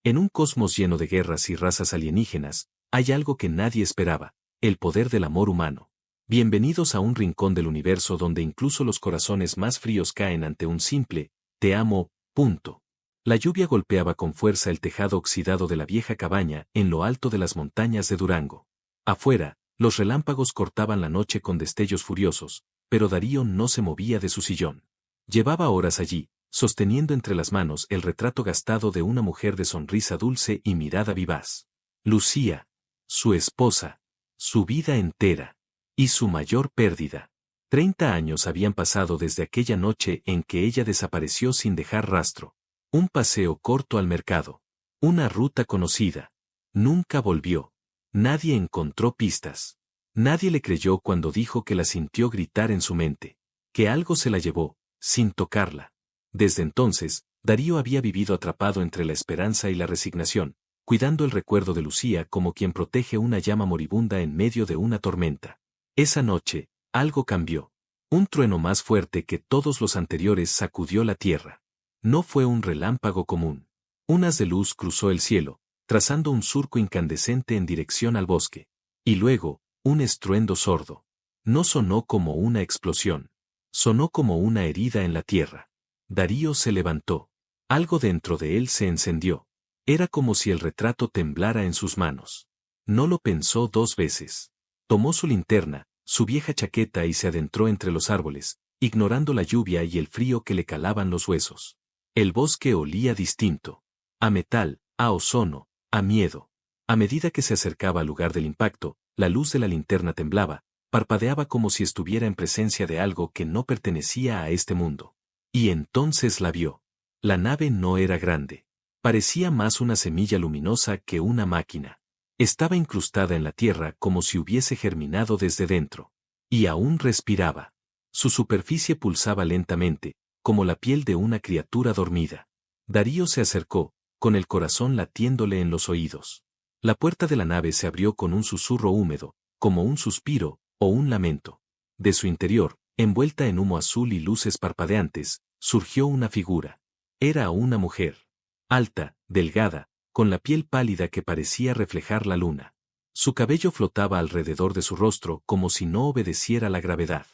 En un cosmos lleno de guerras y razas alienígenas, hay algo que nadie esperaba, el poder del amor humano. Bienvenidos a un rincón del universo donde incluso los corazones más fríos caen ante un simple, te amo, punto. La lluvia golpeaba con fuerza el tejado oxidado de la vieja cabaña en lo alto de las montañas de Durango. Afuera, los relámpagos cortaban la noche con destellos furiosos, pero Darío no se movía de su sillón. Llevaba horas allí, sosteniendo entre las manos el retrato gastado de una mujer de sonrisa dulce y mirada vivaz. Lucía, su esposa, su vida entera, y su mayor pérdida. 30 años habían pasado desde aquella noche en que ella desapareció sin dejar rastro. Un paseo corto al mercado. Una ruta conocida. Nunca volvió. Nadie encontró pistas. Nadie le creyó cuando dijo que la sintió gritar en su mente. Que algo se la llevó, sin tocarla. Desde entonces, Darío había vivido atrapado entre la esperanza y la resignación, cuidando el recuerdo de Lucía como quien protege una llama moribunda en medio de una tormenta. Esa noche, algo cambió. Un trueno más fuerte que todos los anteriores sacudió la tierra. No fue un relámpago común. Un haz de luz cruzó el cielo, trazando un surco incandescente en dirección al bosque. Y luego, un estruendo sordo. No sonó como una explosión. Sonó como una herida en la tierra. Darío se levantó. Algo dentro de él se encendió. Era como si el retrato temblara en sus manos. No lo pensó 2 veces. Tomó su linterna, su vieja chaqueta y se adentró entre los árboles, ignorando la lluvia y el frío que le calaban los huesos. El bosque olía distinto. A metal, a ozono, a miedo. A medida que se acercaba al lugar del impacto, la luz de la linterna temblaba, parpadeaba como si estuviera en presencia de algo que no pertenecía a este mundo. Y entonces la vio. La nave no era grande. Parecía más una semilla luminosa que una máquina. Estaba incrustada en la tierra como si hubiese germinado desde dentro. Y aún respiraba. Su superficie pulsaba lentamente, como la piel de una criatura dormida. Darío se acercó, con el corazón latiéndole en los oídos. La puerta de la nave se abrió con un susurro húmedo, como un suspiro, o un lamento. De su interior, envuelta en humo azul y luces parpadeantes, surgió una figura. Era una mujer. Alta, delgada, con la piel pálida que parecía reflejar la luna. Su cabello flotaba alrededor de su rostro como si no obedeciera la gravedad.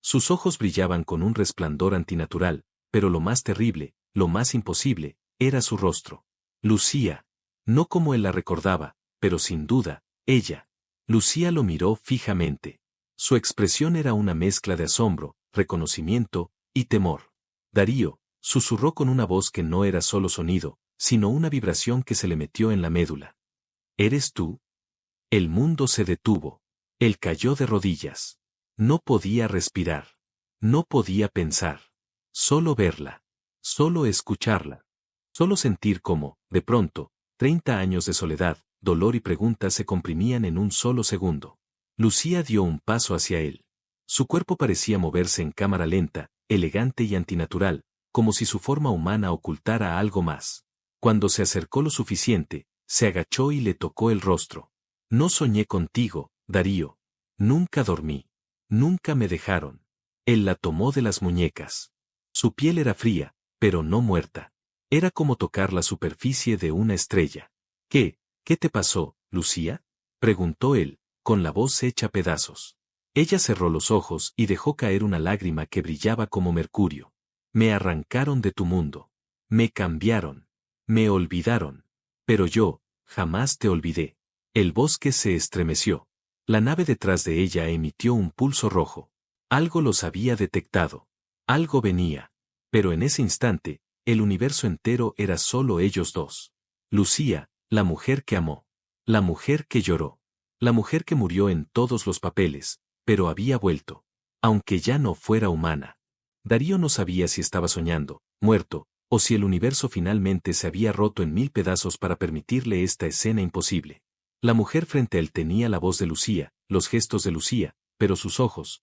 Sus ojos brillaban con un resplandor antinatural, pero lo más terrible, lo más imposible, era su rostro. Lucía. No como él la recordaba, pero sin duda, ella. Lucía lo miró fijamente. Su expresión era una mezcla de asombro, reconocimiento y temor. Darío, susurró con una voz que no era solo sonido, sino una vibración que se le metió en la médula. ¿Eres tú? El mundo se detuvo. Él cayó de rodillas. No podía respirar. No podía pensar. Solo verla. Solo escucharla. Solo sentir cómo, de pronto, 30 años de soledad, dolor y preguntas se comprimían en un solo segundo. Lucía dio un paso hacia él. Su cuerpo parecía moverse en cámara lenta, elegante y antinatural, como si su forma humana ocultara algo más. Cuando se acercó lo suficiente, se agachó y le tocó el rostro. No soñé contigo, Darío. Nunca dormí. Nunca me dejaron. Él la tomó de las muñecas. Su piel era fría, pero no muerta. Era como tocar la superficie de una estrella. ¿Qué te pasó, Lucía? Preguntó él, con la voz hecha pedazos. Ella cerró los ojos y dejó caer una lágrima que brillaba como mercurio. Me arrancaron de tu mundo. Me cambiaron. Me olvidaron. Pero yo, jamás te olvidé. El bosque se estremeció. La nave detrás de ella emitió un pulso rojo. Algo los había detectado. Algo venía. Pero en ese instante, el universo entero era solo ellos dos. Lucía, la mujer que amó. La mujer que lloró. La mujer que murió en todos los papeles, pero había vuelto. Aunque ya no fuera humana. Darío no sabía si estaba soñando, muerto, o si el universo finalmente se había roto en 1000 pedazos para permitirle esta escena imposible. La mujer frente a él tenía la voz de Lucía, los gestos de Lucía, pero sus ojos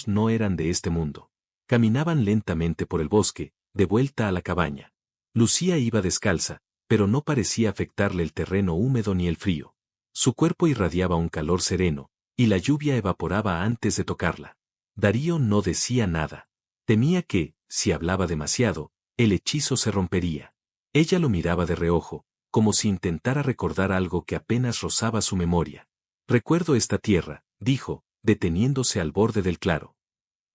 no eran de este mundo. Caminaban lentamente por el bosque, de vuelta a la cabaña. Lucía iba descalza, pero no parecía afectarle el terreno húmedo ni el frío. Su cuerpo irradiaba un calor sereno, y la lluvia evaporaba antes de tocarla. Darío no decía nada. Temía que, si hablaba demasiado, el hechizo se rompería. Ella lo miraba de reojo, como si intentara recordar algo que apenas rozaba su memoria. Recuerdo esta tierra, dijo, deteniéndose al borde del claro.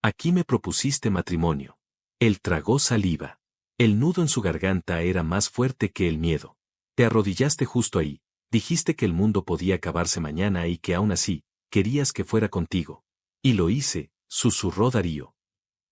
Aquí me propusiste matrimonio. Él tragó saliva. El nudo en su garganta era más fuerte que el miedo. Te arrodillaste justo ahí, dijiste que el mundo podía acabarse mañana y que aún así, querías que fuera contigo. Y lo hice, susurró Darío.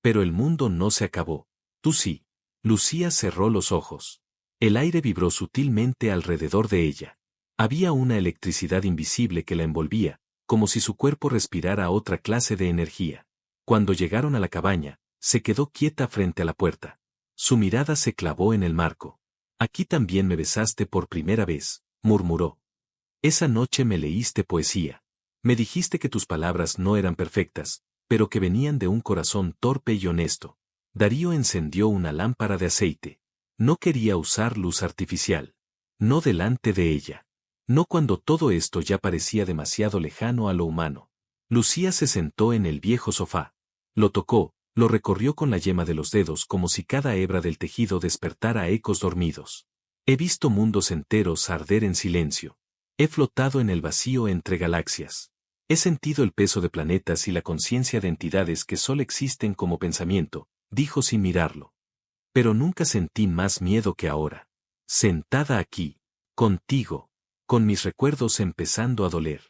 Pero el mundo no se acabó. Tú sí. Lucía cerró los ojos. El aire vibró sutilmente alrededor de ella. Había una electricidad invisible que la envolvía, como si su cuerpo respirara otra clase de energía. Cuando llegaron a la cabaña, se quedó quieta frente a la puerta. Su mirada se clavó en el marco. Aquí también me besaste por primera vez, murmuró. Esa noche me leíste poesía. Me dijiste que tus palabras no eran perfectas, pero que venían de un corazón torpe y honesto. Darío encendió una lámpara de aceite. No quería usar luz artificial. No delante de ella. No cuando todo esto ya parecía demasiado lejano a lo humano. Lucía se sentó en el viejo sofá. Lo tocó, lo recorrió con la yema de los dedos como si cada hebra del tejido despertara ecos dormidos. He visto mundos enteros arder en silencio. He flotado en el vacío entre galaxias. He sentido el peso de planetas y la conciencia de entidades que solo existen como pensamiento, dijo sin mirarlo. Pero nunca sentí más miedo que ahora. Sentada aquí, contigo, con mis recuerdos empezando a doler.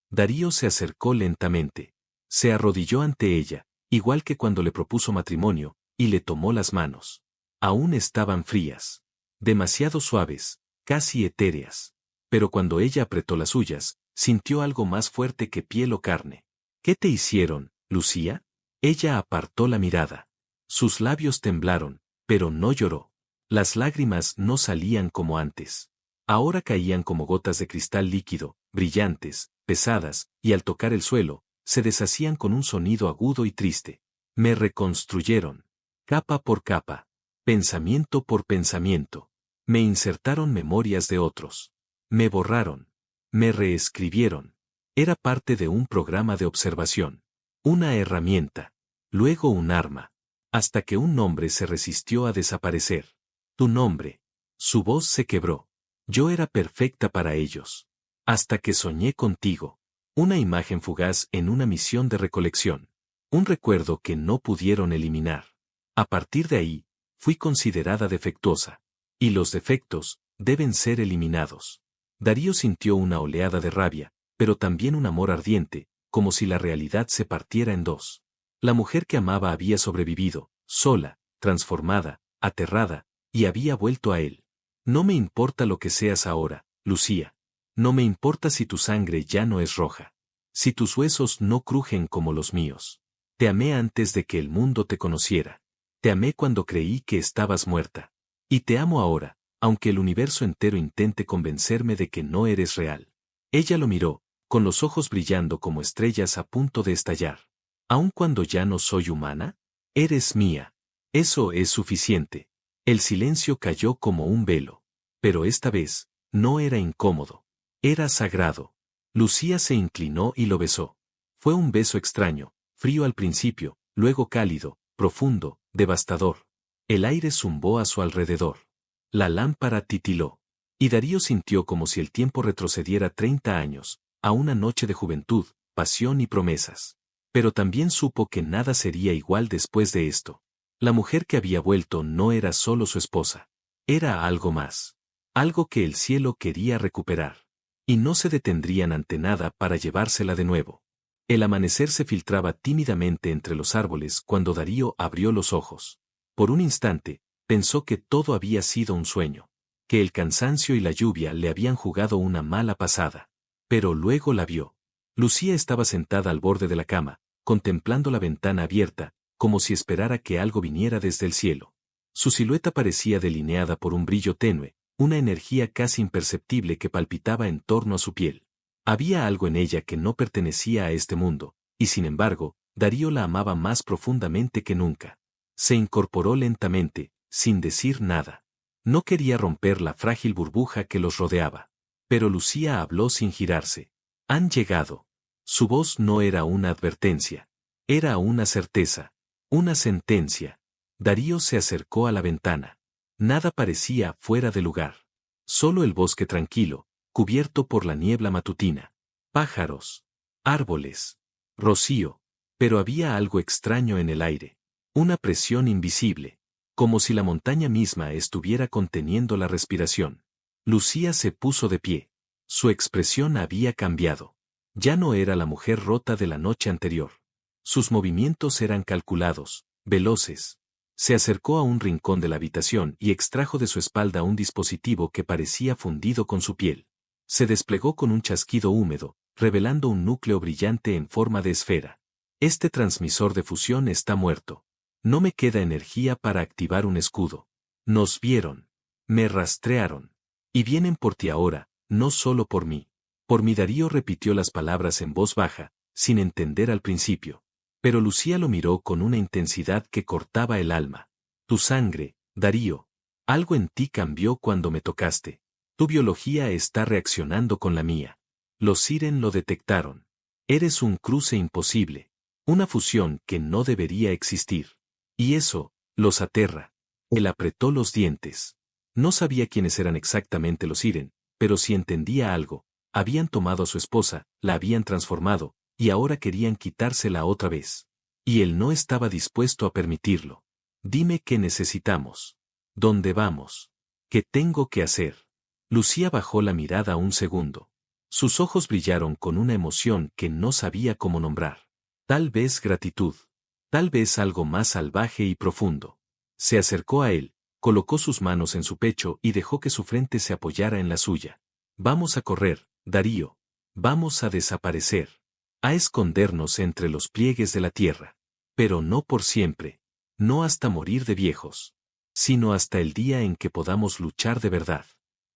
Darío se acercó lentamente. Se arrodilló ante ella, igual que cuando le propuso matrimonio, y le tomó las manos. Aún estaban frías. Demasiado suaves, casi etéreas. Pero cuando ella apretó las suyas, sintió algo más fuerte que piel o carne. ¿Qué te hicieron, Lucía? Ella apartó la mirada. Sus labios temblaron, pero no lloró. Las lágrimas no salían como antes. Ahora caían como gotas de cristal líquido, brillantes, pesadas, y al tocar el suelo, se deshacían con un sonido agudo y triste. Me reconstruyeron. Capa por capa. Pensamiento por pensamiento. Me insertaron memorias de otros. Me borraron. Me reescribieron. Era parte de un programa de observación. Una herramienta. Luego un arma. Hasta que un nombre se resistió a desaparecer. Tu nombre. Su voz se quebró. Yo era perfecta para ellos. Hasta que soñé contigo. Una imagen fugaz en una misión de recolección. Un recuerdo que no pudieron eliminar. A partir de ahí, fui considerada defectuosa. Y los defectos deben ser eliminados. Darío sintió una oleada de rabia, pero también un amor ardiente, como si la realidad se partiera en dos. La mujer que amaba había sobrevivido, sola, transformada, aterrada, y había vuelto a él. No me importa lo que seas ahora, Lucía. No me importa si tu sangre ya no es roja. Si tus huesos no crujen como los míos. Te amé antes de que el mundo te conociera. Te amé cuando creí que estabas muerta. Y te amo ahora, aunque el universo entero intente convencerme de que no eres real. Ella lo miró, con los ojos brillando como estrellas a punto de estallar. ¿Aun cuando ya no soy humana? Eres mía. Eso es suficiente. El silencio cayó como un velo. Pero esta vez, no era incómodo. Era sagrado. Lucía se inclinó y lo besó. Fue un beso extraño, frío al principio, luego cálido, profundo, devastador. El aire zumbó a su alrededor. La lámpara titiló. Y Darío sintió como si el tiempo retrocediera 30 años, a una noche de juventud, pasión y promesas. Pero también supo que nada sería igual después de esto. La mujer que había vuelto no era solo su esposa. Era algo más. Algo que el cielo quería recuperar. Y no se detendrían ante nada para llevársela de nuevo. El amanecer se filtraba tímidamente entre los árboles cuando Darío abrió los ojos. Por un instante, pensó que todo había sido un sueño, que el cansancio y la lluvia le habían jugado una mala pasada. Pero luego la vio. Lucía estaba sentada al borde de la cama, contemplando la ventana abierta, como si esperara que algo viniera desde el cielo. Su silueta parecía delineada por un brillo tenue, una energía casi imperceptible que palpitaba en torno a su piel. Había algo en ella que no pertenecía a este mundo, y sin embargo, Darío la amaba más profundamente que nunca. Se incorporó lentamente, sin decir nada. No quería romper la frágil burbuja que los rodeaba. Pero Lucía habló sin girarse. Han llegado. Su voz no era una advertencia. Era una certeza. Una sentencia. Darío se acercó a la ventana. Nada parecía fuera de lugar. Solo el bosque tranquilo, cubierto por la niebla matutina. Pájaros. Árboles. Rocío. Pero había algo extraño en el aire. Una presión invisible. Como si la montaña misma estuviera conteniendo la respiración. Lucía se puso de pie. Su expresión había cambiado. Ya no era la mujer rota de la noche anterior. Sus movimientos eran calculados, veloces. Se acercó a un rincón de la habitación y extrajo de su espalda un dispositivo que parecía fundido con su piel. Se desplegó con un chasquido húmedo, revelando un núcleo brillante en forma de esfera. Este transmisor de fusión está muerto. No me queda energía para activar un escudo. Nos vieron. Me rastrearon. Y vienen por ti ahora, no solo por mí. Por mí. Darío repitió las palabras en voz baja, sin entender al principio. Pero Lucía lo miró con una intensidad que cortaba el alma. Tu sangre, Darío. Algo en ti cambió cuando me tocaste. Tu biología está reaccionando con la mía. Los Siren lo detectaron. Eres un cruce imposible. Una fusión que no debería existir. Y eso, los aterra. Él apretó los dientes. No sabía quiénes eran exactamente los Siren, pero sí entendía algo. Habían tomado a su esposa, la habían transformado, y ahora querían quitársela otra vez. Y él no estaba dispuesto a permitirlo. Dime qué necesitamos. ¿Dónde vamos? ¿Qué tengo que hacer? Lucía bajó la mirada un segundo. Sus ojos brillaron con una emoción que no sabía cómo nombrar. Tal vez gratitud. Tal vez algo más salvaje y profundo. Se acercó a él, colocó sus manos en su pecho y dejó que su frente se apoyara en la suya. Vamos a correr, Darío. Vamos a desaparecer. A escondernos entre los pliegues de la tierra. Pero no por siempre. No hasta morir de viejos. Sino hasta el día en que podamos luchar de verdad.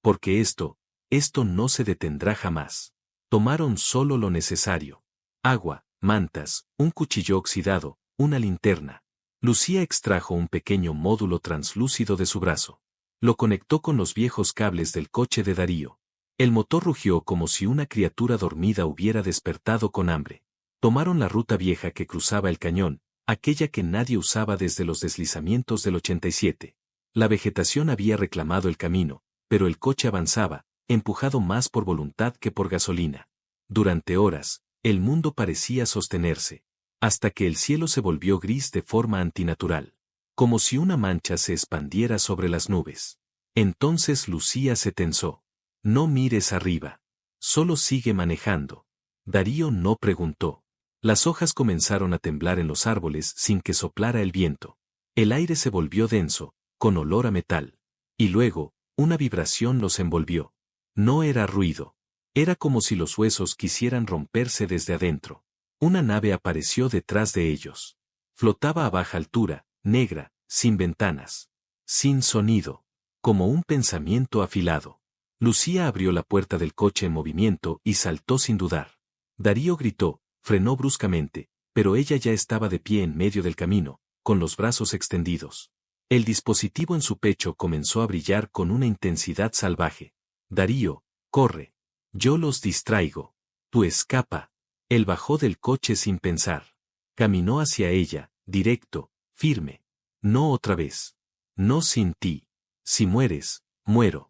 Porque esto no se detendrá jamás. Tomaron solo lo necesario. Agua, mantas, un cuchillo oxidado, una linterna. Lucía extrajo un pequeño módulo translúcido de su brazo. Lo conectó con los viejos cables del coche de Darío. El motor rugió como si una criatura dormida hubiera despertado con hambre. Tomaron la ruta vieja que cruzaba el cañón, aquella que nadie usaba desde los deslizamientos del 87. La vegetación había reclamado el camino, pero el coche avanzaba, empujado más por voluntad que por gasolina. Durante horas, el mundo parecía sostenerse, hasta que el cielo se volvió gris de forma antinatural, como si una mancha se expandiera sobre las nubes. Entonces Lucía se tensó. No mires arriba. Solo sigue manejando. Darío no preguntó. Las hojas comenzaron a temblar en los árboles sin que soplara el viento. El aire se volvió denso, con olor a metal. Y luego, una vibración los envolvió. No era ruido. Era como si los huesos quisieran romperse desde adentro. Una nave apareció detrás de ellos. Flotaba a baja altura, negra, sin ventanas. Sin sonido. Como un pensamiento afilado. Lucía abrió la puerta del coche en movimiento y saltó sin dudar. Darío gritó, frenó bruscamente, pero ella ya estaba de pie en medio del camino, con los brazos extendidos. El dispositivo en su pecho comenzó a brillar con una intensidad salvaje. Darío, corre. Yo los distraigo. Tú escapa. Él bajó del coche sin pensar. Caminó hacia ella, directo, firme. No otra vez. No sin ti. Si mueres, muero.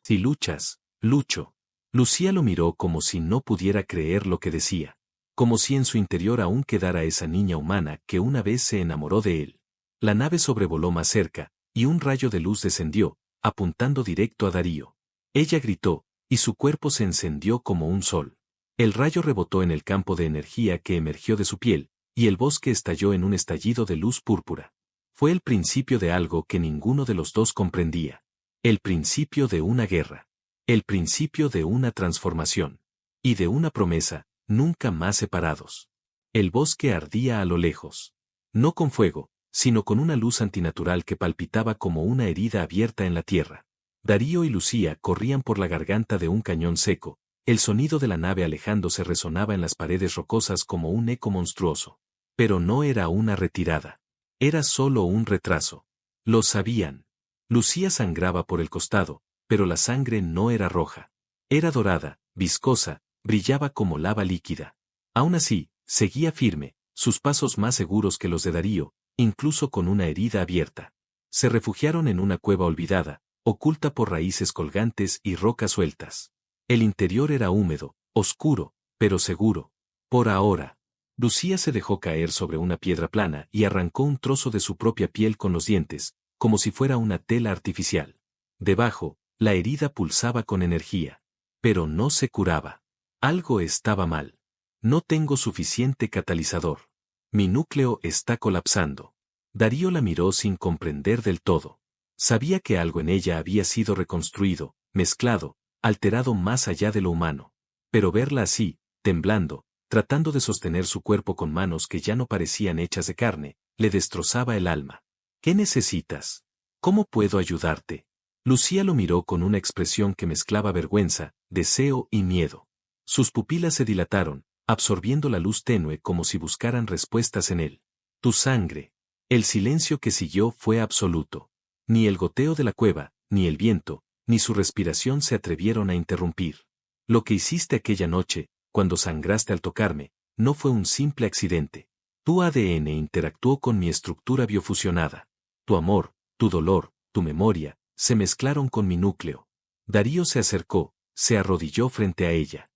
Si luchas, lucho. Lucía lo miró como si no pudiera creer lo que decía. Como si en su interior aún quedara esa niña humana que una vez se enamoró de él. La nave sobrevoló más cerca, y un rayo de luz descendió, apuntando directo a Darío. Ella gritó, y su cuerpo se encendió como un sol. El rayo rebotó en el campo de energía que emergió de su piel, y el bosque estalló en un estallido de luz púrpura. Fue el principio de algo que ninguno de los dos comprendía. El principio de una guerra. El principio de una transformación. Y de una promesa, nunca más separados. El bosque ardía a lo lejos. No con fuego, sino con una luz antinatural que palpitaba como una herida abierta en la tierra. Darío y Lucía corrían por la garganta de un cañón seco. El sonido de la nave alejándose resonaba en las paredes rocosas como un eco monstruoso. Pero no era una retirada. Era solo un retraso. Lo sabían. Lucía sangraba por el costado, pero la sangre no era roja. Era dorada, viscosa, brillaba como lava líquida. Aún así, seguía firme, sus pasos más seguros que los de Darío, incluso con una herida abierta. Se refugiaron en una cueva olvidada, oculta por raíces colgantes y rocas sueltas. El interior era húmedo, oscuro, pero seguro. Por ahora, Lucía se dejó caer sobre una piedra plana y arrancó un trozo de su propia piel con los dientes, como si fuera una tela artificial. Debajo, la herida pulsaba con energía. Pero no se curaba. Algo estaba mal. No tengo suficiente catalizador. Mi núcleo está colapsando. Darío la miró sin comprender del todo. Sabía que algo en ella había sido reconstruido, mezclado, alterado más allá de lo humano. Pero verla así, temblando, tratando de sostener su cuerpo con manos que ya no parecían hechas de carne, le destrozaba el alma. ¿Qué necesitas? ¿Cómo puedo ayudarte? Lucía lo miró con una expresión que mezclaba vergüenza, deseo y miedo. Sus pupilas se dilataron, absorbiendo la luz tenue como si buscaran respuestas en él. Tu sangre. El silencio que siguió fue absoluto. Ni el goteo de la cueva, ni el viento, ni su respiración se atrevieron a interrumpir. Lo que hiciste aquella noche, cuando sangraste al tocarme, no fue un simple accidente. Tu ADN interactuó con mi estructura biofusionada. Tu amor, tu dolor, tu memoria, se mezclaron con mi núcleo. Darío se acercó, se arrodilló frente a ella.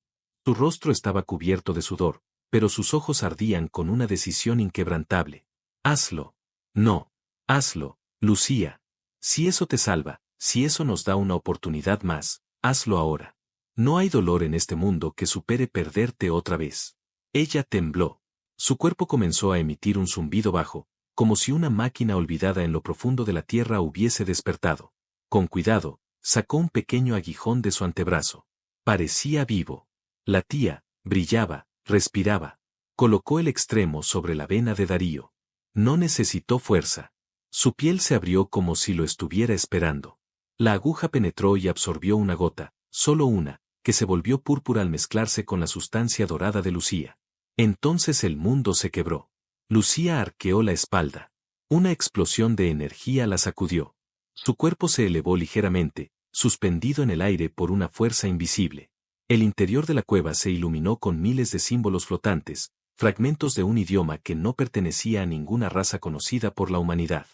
Su rostro estaba cubierto de sudor, pero sus ojos ardían con una decisión inquebrantable. Hazlo. No. Hazlo, Lucía. Si eso te salva, si eso nos da una oportunidad más, hazlo ahora. No hay dolor en este mundo que supere perderte otra vez. Ella tembló. Su cuerpo comenzó a emitir un zumbido bajo, como si una máquina olvidada en lo profundo de la tierra hubiese despertado. Con cuidado, sacó un pequeño aguijón de su antebrazo. Parecía vivo. Latía, brillaba, respiraba. Colocó el extremo sobre la vena de Darío. No necesitó fuerza. Su piel se abrió como si lo estuviera esperando. La aguja penetró y absorbió una gota, solo una, que se volvió púrpura al mezclarse con la sustancia dorada de Lucía. Entonces el mundo se quebró. Lucía arqueó la espalda. Una explosión de energía la sacudió. Su cuerpo se elevó ligeramente, suspendido en el aire por una fuerza invisible. El interior de la cueva se iluminó con miles de símbolos flotantes, fragmentos de un idioma que no pertenecía a ninguna raza conocida por la humanidad.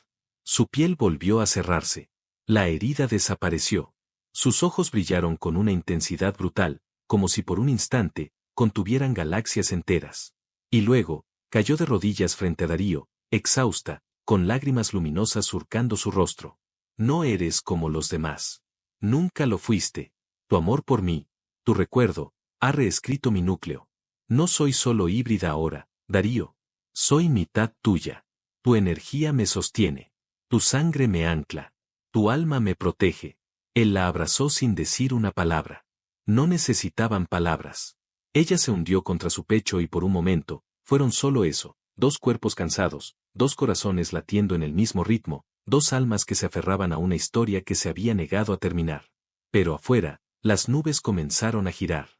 Su piel volvió a cerrarse. La herida desapareció. Sus ojos brillaron con una intensidad brutal, como si por un instante, contuvieran galaxias enteras. Y luego, cayó de rodillas frente a Darío, exhausta, con lágrimas luminosas surcando su rostro. No eres como los demás. Nunca lo fuiste. Tu amor por mí, tu recuerdo, ha reescrito mi núcleo. No soy solo híbrida ahora, Darío. Soy mitad tuya. Tu energía me sostiene. Tu sangre me ancla. Tu alma me protege. Él la abrazó sin decir una palabra. No necesitaban palabras. Ella se hundió contra su pecho y por un momento, fueron solo eso, dos cuerpos cansados, dos corazones latiendo en el mismo ritmo, dos almas que se aferraban a una historia que se había negado a terminar. Pero afuera, las nubes comenzaron a girar.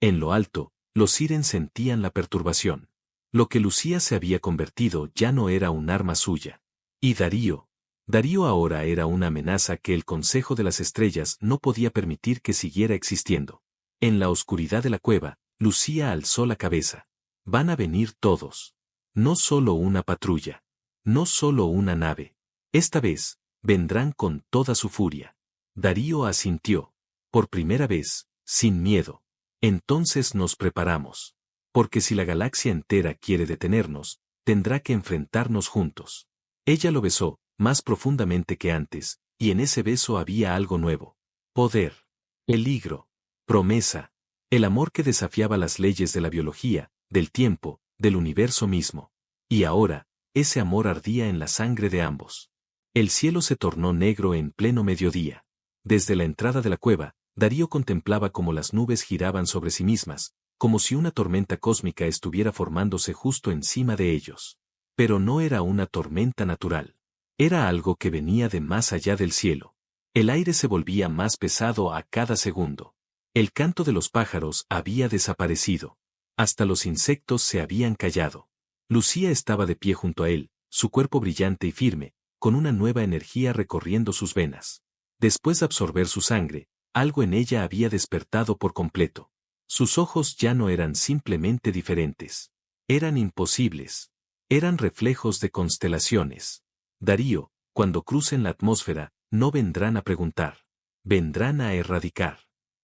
En lo alto, los sirens sentían la perturbación. Lo que Lucía se había convertido ya no era un arma suya. Y Darío. Darío ahora era una amenaza que el Consejo de las Estrellas no podía permitir que siguiera existiendo. En la oscuridad de la cueva, Lucía alzó la cabeza. Van a venir todos. No solo una patrulla. No solo una nave. Esta vez, vendrán con toda su furia. Darío asintió. Por primera vez, sin miedo. Entonces nos preparamos. Porque si la galaxia entera quiere detenernos, tendrá que enfrentarnos juntos. Ella lo besó, más profundamente que antes, y en ese beso había algo nuevo. Poder. Peligro. Promesa. El amor que desafiaba las leyes de la biología, del tiempo, del universo mismo. Y ahora, ese amor ardía en la sangre de ambos. El cielo se tornó negro en pleno mediodía. Desde la entrada de la cueva, Darío contemplaba cómo las nubes giraban sobre sí mismas, como si una tormenta cósmica estuviera formándose justo encima de ellos. Pero no era una tormenta natural. Era algo que venía de más allá del cielo. El aire se volvía más pesado a cada segundo. El canto de los pájaros había desaparecido. Hasta los insectos se habían callado. Lucía estaba de pie junto a él, su cuerpo brillante y firme, con una nueva energía recorriendo sus venas. Después de absorber su sangre, algo en ella había despertado por completo. Sus ojos ya no eran simplemente diferentes. Eran imposibles. Eran reflejos de constelaciones. Darío, cuando crucen la atmósfera, no vendrán a preguntar. vendrán a erradicar.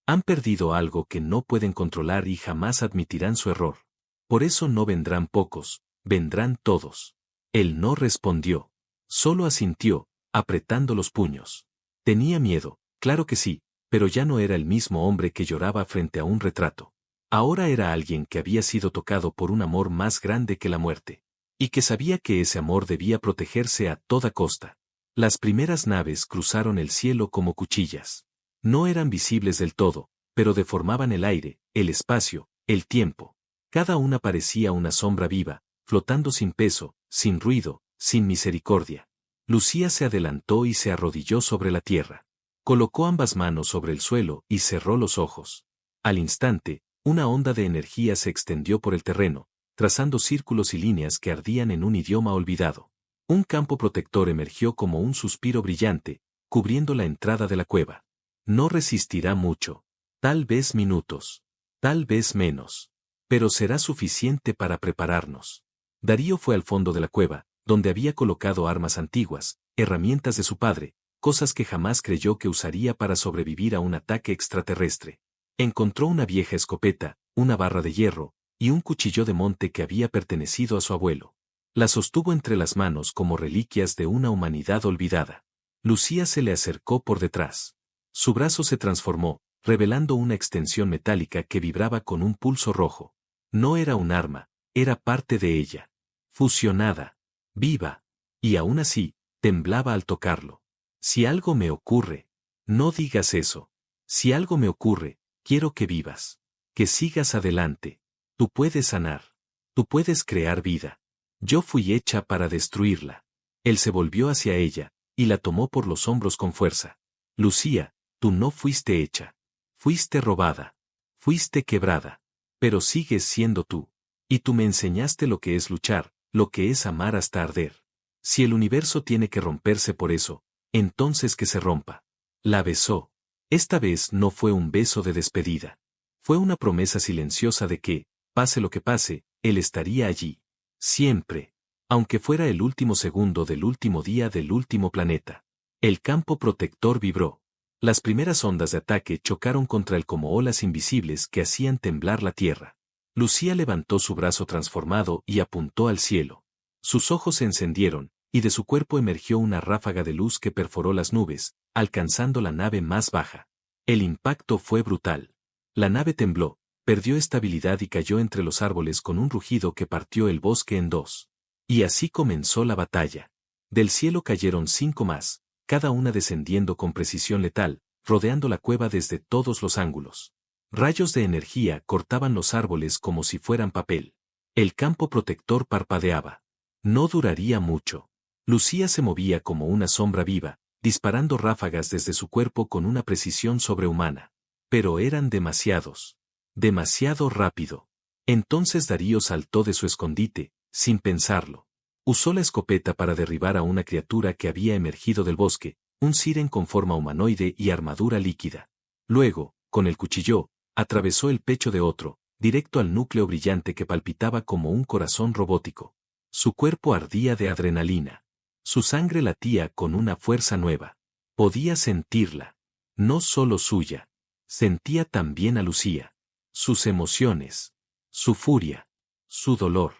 Han perdido algo que no pueden controlar y jamás admitirán su error. Por eso no vendrán pocos, vendrán todos. Él no respondió. Solo asintió, apretando los puños. Tenía miedo, claro que sí, pero ya no era el mismo hombre que lloraba frente a un retrato. Ahora era alguien que había sido tocado por un amor más grande que la muerte. Y que sabía que ese amor debía protegerse a toda costa. Las primeras naves cruzaron el cielo como cuchillas. No eran visibles del todo, pero deformaban el aire, el espacio, el tiempo. Cada una parecía una sombra viva, flotando sin peso, sin ruido, sin misericordia. Lucía se adelantó y se arrodilló sobre la tierra. Colocó ambas manos sobre el suelo y cerró los ojos. Al instante, una onda de energía se extendió por el terreno, trazando círculos y líneas que ardían en un idioma olvidado. Un campo protector emergió como un suspiro brillante, cubriendo la entrada de la cueva. No resistirá mucho. Tal vez minutos. Tal vez menos. Pero será suficiente para prepararnos. Darío fue al fondo de la cueva, donde había colocado armas antiguas, herramientas de su padre, cosas que jamás creyó que usaría para sobrevivir a un ataque extraterrestre. Encontró una vieja escopeta, una barra de hierro, y un cuchillo de monte que había pertenecido a su abuelo. La sostuvo entre las manos como reliquias de una humanidad olvidada. Lucía se le acercó por detrás. Su brazo se transformó, revelando una extensión metálica que vibraba con un pulso rojo. No era un arma, era parte de ella. Fusionada. Viva. Y aún así, temblaba al tocarlo. Si algo me ocurre. No digas eso. Si algo me ocurre, quiero que vivas. Que sigas adelante. Tú puedes sanar. Tú puedes crear vida. Yo fui hecha para destruirla. Él se volvió hacia ella, y la tomó por los hombros con fuerza. Lucía, tú no fuiste hecha. Fuiste robada. Fuiste quebrada. Pero sigues siendo tú. Y tú me enseñaste lo que es luchar, lo que es amar hasta arder. Si el universo tiene que romperse por eso, entonces que se rompa. La besó. Esta vez no fue un beso de despedida. Fue una promesa silenciosa de que, pase lo que pase, él estaría allí. Siempre. Aunque fuera el último segundo del último día del último planeta. El campo protector vibró. Las primeras ondas de ataque chocaron contra él como olas invisibles que hacían temblar la tierra. Lucía levantó su brazo transformado y apuntó al cielo. Sus ojos se encendieron, y de su cuerpo emergió una ráfaga de luz que perforó las nubes, alcanzando la nave más baja. El impacto fue brutal. La nave tembló, perdió estabilidad y cayó entre los árboles con un rugido que partió el bosque en dos. Y así comenzó la batalla. Del cielo cayeron 5 más, cada una descendiendo con precisión letal, rodeando la cueva desde todos los ángulos. Rayos de energía cortaban los árboles como si fueran papel. El campo protector parpadeaba. No duraría mucho. Lucía se movía como una sombra viva, disparando ráfagas desde su cuerpo con una precisión sobrehumana. Pero eran demasiados. Demasiado rápido. Entonces Darío saltó de su escondite, sin pensarlo. Usó la escopeta para derribar a una criatura que había emergido del bosque, un siren con forma humanoide y armadura líquida. Luego, con el cuchillo, atravesó el pecho de otro, directo al núcleo brillante que palpitaba como un corazón robótico. Su cuerpo ardía de adrenalina. Su sangre latía con una fuerza nueva. Podía sentirla. No solo suya. Sentía también a Lucía. Sus emociones. Su furia. Su dolor.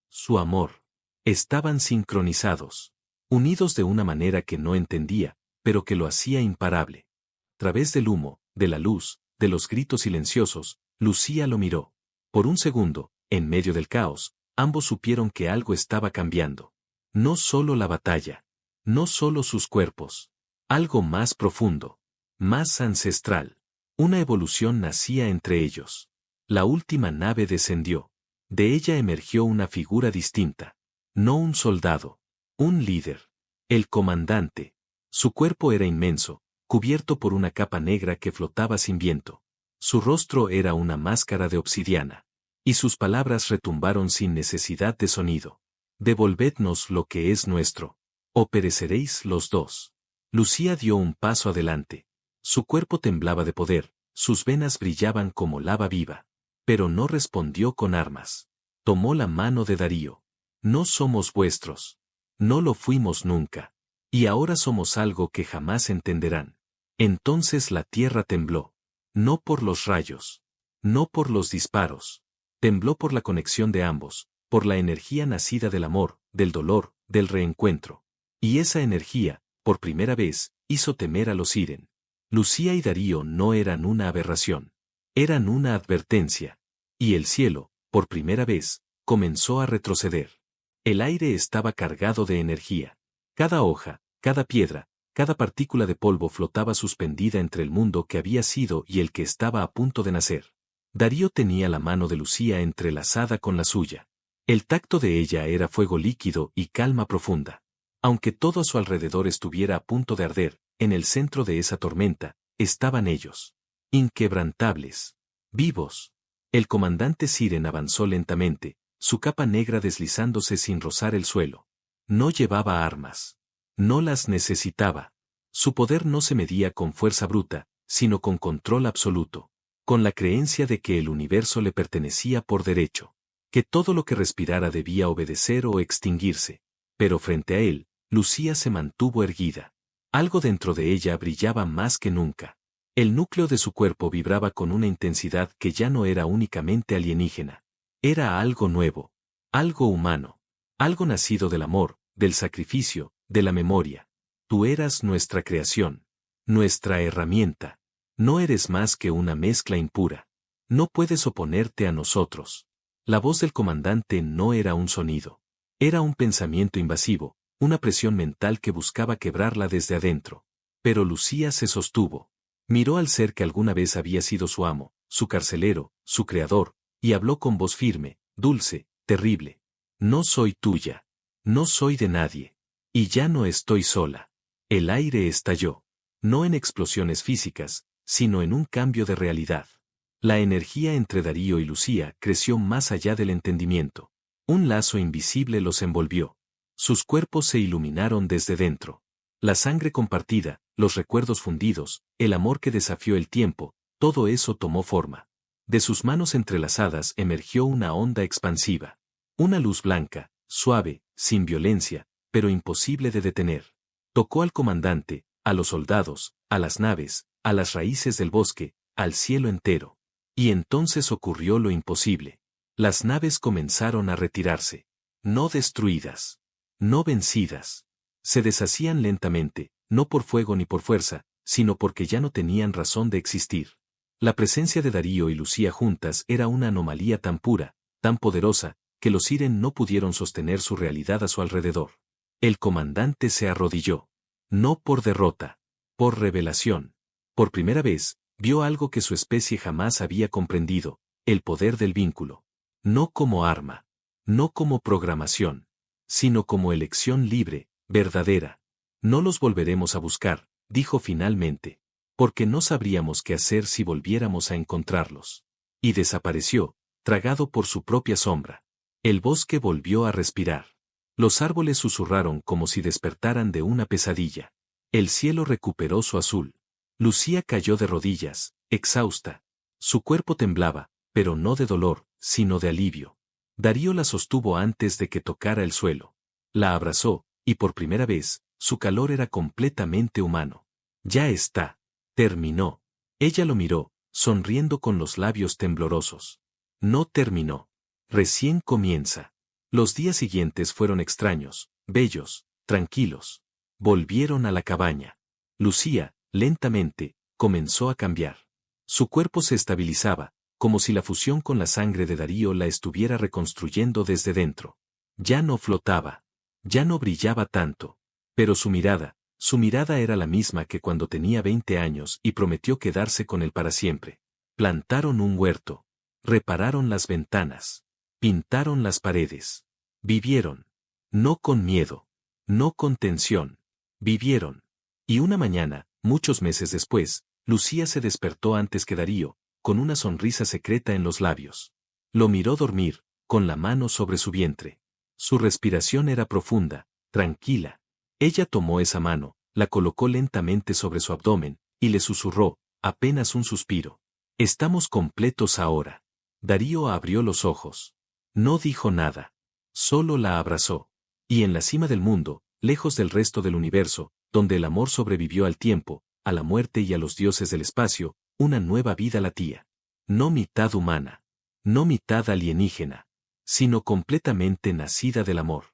Su amor. Estaban sincronizados. Unidos de una manera que no entendía, pero que lo hacía imparable. A través del humo, de la luz, de los gritos silenciosos, Lucía lo miró. Por un segundo, en medio del caos, ambos supieron que algo estaba cambiando. No solo la batalla. No solo sus cuerpos. Algo más profundo. Más ancestral. Una evolución nacía entre ellos. La última nave descendió. De ella emergió una figura distinta. No un soldado. Un líder. El comandante. Su cuerpo era inmenso, cubierto por una capa negra que flotaba sin viento. Su rostro era una máscara de obsidiana. Y sus palabras retumbaron sin necesidad de sonido. Devolvednos lo que es nuestro. O pereceréis los dos. Lucía dio un paso adelante. Su cuerpo temblaba de poder, sus venas brillaban como lava viva. Pero no respondió con armas. Tomó la mano de Darío. No somos vuestros. No lo fuimos nunca. Y ahora somos algo que jamás entenderán. Entonces la tierra tembló. No por los rayos. No por los disparos. Tembló por la conexión de ambos, por la energía nacida del amor, del dolor, del reencuentro. Y esa energía, por primera vez, hizo temer a los Siren. Lucía y Darío no eran una aberración. Eran una advertencia. Y el cielo, por primera vez, comenzó a retroceder. El aire estaba cargado de energía. Cada hoja, cada piedra, cada partícula de polvo flotaba suspendida entre el mundo que había sido y el que estaba a punto de nacer. Darío tenía la mano de Lucía entrelazada con la suya. El tacto de ella era fuego líquido y calma profunda. Aunque todo a su alrededor estuviera a punto de arder, en el centro de esa tormenta, estaban ellos. Inquebrantables. Vivos. El comandante Siren avanzó lentamente, su capa negra deslizándose sin rozar el suelo. No llevaba armas. No las necesitaba. Su poder no se medía con fuerza bruta, sino con control absoluto. Con la creencia de que el universo le pertenecía por derecho. Que todo lo que respirara debía obedecer o extinguirse. Pero frente a él, Lucía se mantuvo erguida. Algo dentro de ella brillaba más que nunca. El núcleo de su cuerpo vibraba con una intensidad que ya no era únicamente alienígena. Era algo nuevo. Algo humano. Algo nacido del amor, del sacrificio, de la memoria. Tú eras nuestra creación. Nuestra herramienta. No eres más que una mezcla impura. No puedes oponerte a nosotros. La voz del comandante no era un sonido. Era un pensamiento invasivo, una presión mental que buscaba quebrarla desde adentro. Pero Lucía se sostuvo. Miró al ser que alguna vez había sido su amo, su carcelero, su creador, y habló con voz firme, dulce, terrible. No soy tuya. No soy de nadie. Y ya no estoy sola. El aire estalló. No en explosiones físicas, sino en un cambio de realidad. La energía entre Darío y Lucía creció más allá del entendimiento. Un lazo invisible los envolvió. Sus cuerpos se iluminaron desde dentro. La sangre compartida, los recuerdos fundidos, el amor que desafió el tiempo, todo eso tomó forma. De sus manos entrelazadas emergió una onda expansiva. Una luz blanca, suave, sin violencia, pero imposible de detener. Tocó al comandante, a los soldados, a las naves, a las raíces del bosque, al cielo entero. Y entonces ocurrió lo imposible. Las naves comenzaron a retirarse. No destruidas. No vencidas. Se deshacían lentamente, no por fuego ni por fuerza, sino porque ya no tenían razón de existir. La presencia de Darío y Lucía juntas era una anomalía tan pura, tan poderosa, que los Siren no pudieron sostener su realidad a su alrededor. El comandante se arrodilló. No por derrota. Por revelación. Por primera vez, vio algo que su especie jamás había comprendido, el poder del vínculo. No como arma. No como programación. Sino como elección libre, verdadera. No los volveremos a buscar, dijo finalmente. Porque no sabríamos qué hacer si volviéramos a encontrarlos. Y desapareció, tragado por su propia sombra. El bosque volvió a respirar. Los árboles susurraron como si despertaran de una pesadilla. El cielo recuperó su azul. Lucía cayó de rodillas, exhausta. Su cuerpo temblaba, pero no de dolor, sino de alivio. Darío la sostuvo antes de que tocara el suelo. La abrazó, y por primera vez, su calor era completamente humano. Ya está. Terminó. Ella lo miró, sonriendo con los labios temblorosos. No terminó. Recién comienza. Los días siguientes fueron extraños, bellos, tranquilos. Volvieron a la cabaña. Lucía, lentamente, comenzó a cambiar. Su cuerpo se estabilizaba, como si la fusión con la sangre de Darío la estuviera reconstruyendo desde dentro. Ya no flotaba. Ya no brillaba tanto. Pero su mirada era la misma que cuando tenía 20 años y prometió quedarse con él para siempre. Plantaron un huerto. Repararon las ventanas. Pintaron las paredes. Vivieron. No con miedo. No con tensión. Vivieron. Y una mañana, muchos meses después, Lucía se despertó antes que Darío, con una sonrisa secreta en los labios. Lo miró dormir, con la mano sobre su vientre. Su respiración era profunda, tranquila. Ella tomó esa mano, la colocó lentamente sobre su abdomen, y le susurró, apenas un suspiro. Estamos completos ahora. Darío abrió los ojos. No dijo nada. Solo la abrazó. Y en la cima del mundo, lejos del resto del universo, donde el amor sobrevivió al tiempo, a la muerte y a los dioses del espacio, una nueva vida latía. No mitad humana, no mitad alienígena, sino completamente nacida del amor.